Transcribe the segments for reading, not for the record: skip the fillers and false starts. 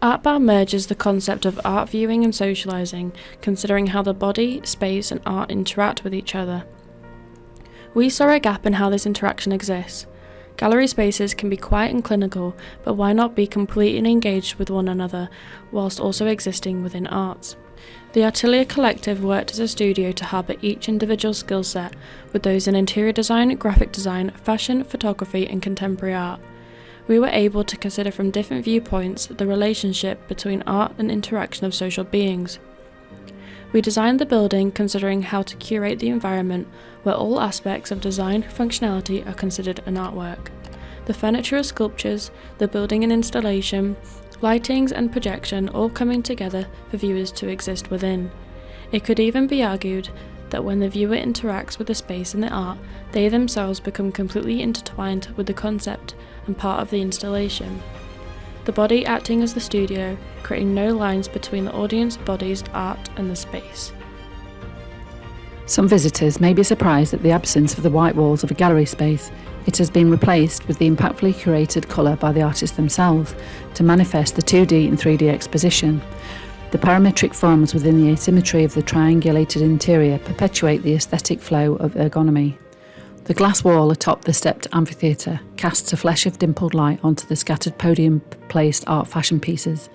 ArtBar merges the concept of art viewing and socialising, considering how the body, space and art interact with each other. We saw a gap in how this interaction exists. Gallery spaces can be quiet and clinical, but why not be completely engaged with one another, whilst also existing within arts? The Atelier Collective worked as a studio to harbour each individual skill set, with those in interior design, graphic design, fashion, photography and contemporary art. We were able to consider from different viewpoints the relationship between art and interaction of social beings. We designed the building considering how to curate the environment where all aspects of design functionality are considered an artwork. The furniture or sculptures, the building and installation, lightings and projection all coming together for viewers to exist within. It could even be argued that when the viewer interacts with the space and the art, they themselves become completely intertwined with the concept and part of the installation. The body acting as the studio, creating no lines between the audience, bodies, art and the space. Some visitors may be surprised at the absence of the white walls of a gallery space. It has been replaced with the impactfully curated colour by the artists themselves to manifest the 2D and 3D exposition. The parametric forms within the asymmetry of the triangulated interior perpetuate the aesthetic flow of ergonomy. The glass wall atop the stepped amphitheatre casts a flesh of dimpled light onto the scattered podium-placed art fashion pieces,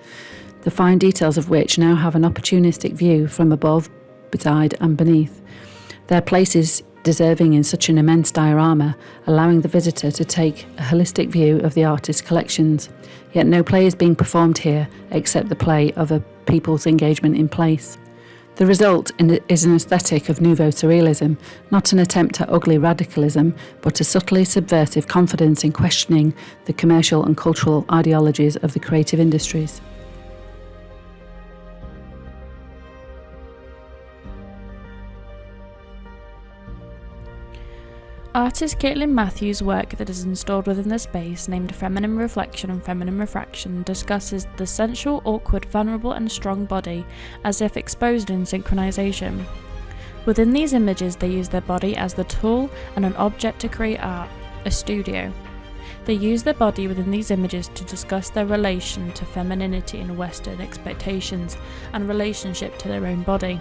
the fine details of which now have an opportunistic view from above, beside and beneath. Their places deserving in such an immense diorama, allowing the visitor to take a holistic view of the artist's collections. Yet no play is being performed here except the play of a people's engagement in place. The result is an aesthetic of nouveau surrealism, not an attempt at ugly radicalism, but a subtly subversive confidence in questioning the commercial and cultural ideologies of the creative industries. Artist Caitlin Matthews' work that is installed within the space, named Feminine Reflection and Feminine Refraction, discusses the sensual, awkward, vulnerable and strong body as if exposed in synchronization. Within these images they use their body as the tool and an object to create art, a studio. They use their body within these images to discuss their relation to femininity and Western expectations and relationship to their own body.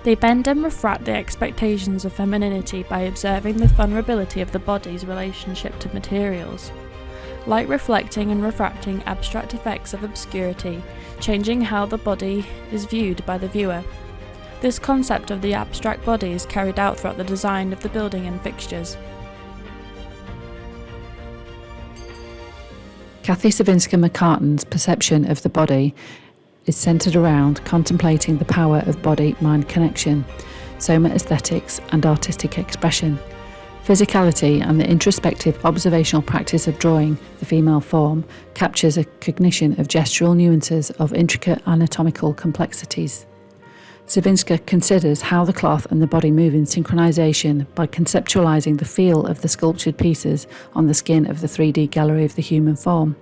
They bend and refract the expectations of femininity by observing the vulnerability of the body's relationship to materials. Light reflecting and refracting abstract effects of obscurity, changing how the body is viewed by the viewer. This concept of the abstract body is carried out throughout the design of the building and fixtures. Kathy Savinska-McCartan's perception of the body is centred around contemplating the power of body-mind connection, soma aesthetics and artistic expression. Physicality and the introspective observational practice of drawing the female form captures a cognition of gestural nuances of intricate anatomical complexities. Savinska considers how the cloth and the body move in synchronization by conceptualizing the feel of the sculptured pieces on the skin of the 3D gallery of the human form.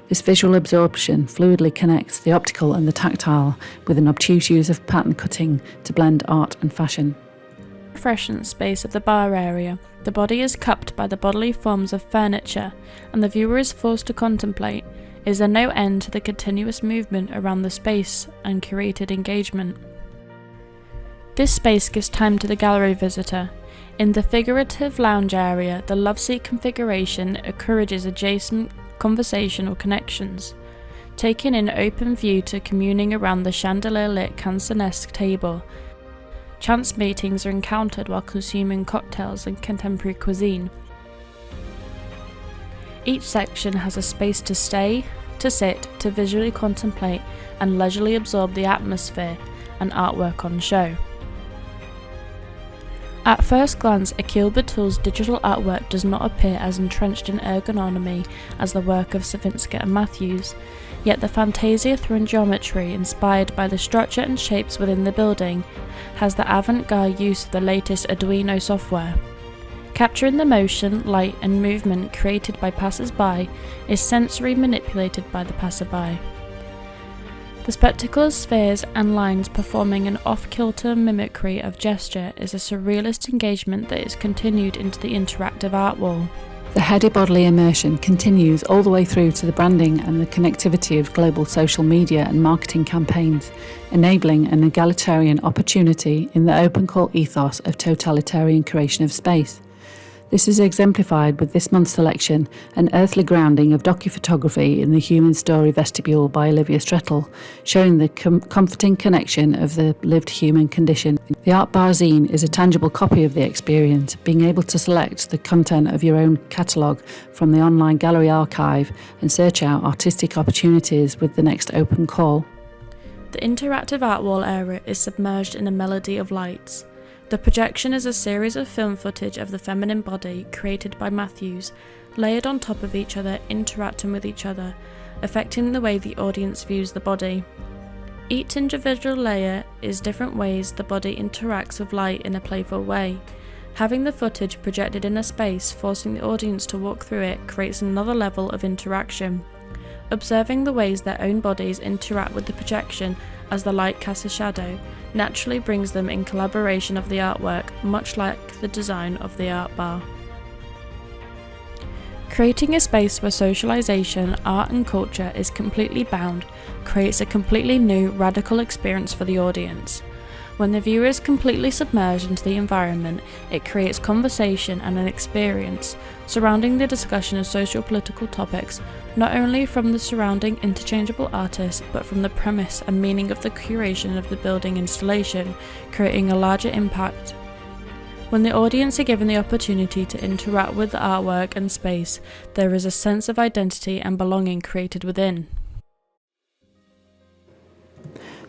This visual absorption fluidly connects the optical and the tactile with an obtuse use of pattern cutting to blend art and fashion. Refreshment space of the bar area. The body is cupped by the bodily forms of furniture, and the viewer is forced to contemplate. Is there no end to the continuous movement around the space and curated engagement? This space gives time to the gallery visitor. In the figurative lounge area, the loveseat configuration encourages adjacent conversational connections. Taking in open view to communing around the chandelier-lit Cansonesque table. Chance meetings are encountered while consuming cocktails and contemporary cuisine. Each section has a space to stay, to sit, to visually contemplate and leisurely absorb the atmosphere and artwork on show. At first glance, Akil Batul's digital artwork does not appear as entrenched in ergonomy as the work of Savinska and Matthews, yet the fantasia through geometry, inspired by the structure and shapes within the building, has the avant-garde use of the latest Arduino software. Capturing the motion, light and movement created by passers-by is sensory manipulated by the passerby. The spectacle of spheres and lines performing an off-kilter mimicry of gesture is a surrealist engagement that is continued into the interactive art wall. The heady bodily immersion continues all the way through to the branding and the connectivity of global social media and marketing campaigns, enabling an egalitarian opportunity in the open call ethos of totalitarian creation of space. This is exemplified with this month's selection, An Earthly Grounding of Docuphotography in the Human Story Vestibule by Olivia Strettle, showing the comforting connection of the lived human condition. The ArtBar zine is a tangible copy of the experience, being able to select the content of your own catalogue from the online gallery archive and search out artistic opportunities with the next open call. The interactive art wall area is submerged in a melody of lights. The projection is a series of film footage of the feminine body created by Matthews, layered on top of each other, interacting with each other, affecting the way the audience views the body. Each individual layer is different ways the body interacts with light in a playful way. Having the footage projected in a space, forcing the audience to walk through it, creates another level of interaction. Observing the ways their own bodies interact with the projection as the light casts a shadow naturally brings them in collaboration of the artwork, much like the design of the ArtBar. Creating a space where socialization, art and culture is completely bound creates a completely new, radical experience for the audience. When the viewer is completely submerged into the environment, it creates conversation and an experience surrounding the discussion of socio-political topics, not only from the surrounding interchangeable artists, but from the premise and meaning of the curation of the building installation, creating a larger impact. When the audience are given the opportunity to interact with the artwork and space, there is a sense of identity and belonging created within.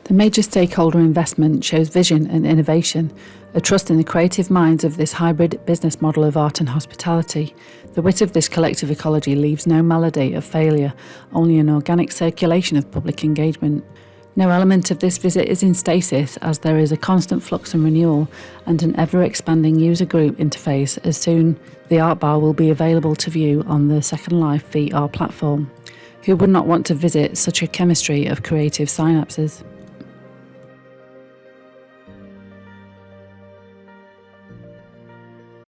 The major stakeholder investment shows vision and innovation, a trust in the creative minds of this hybrid business model of art and hospitality. The wit of this collective ecology leaves no melody of failure, only an organic circulation of public engagement. No element of this visit is in stasis, as there is a constant flux and renewal and an ever-expanding user group interface. As soon the ArtBar will be available to view on the Second Life VR platform. Who would not want to visit such a chemistry of creative synapses?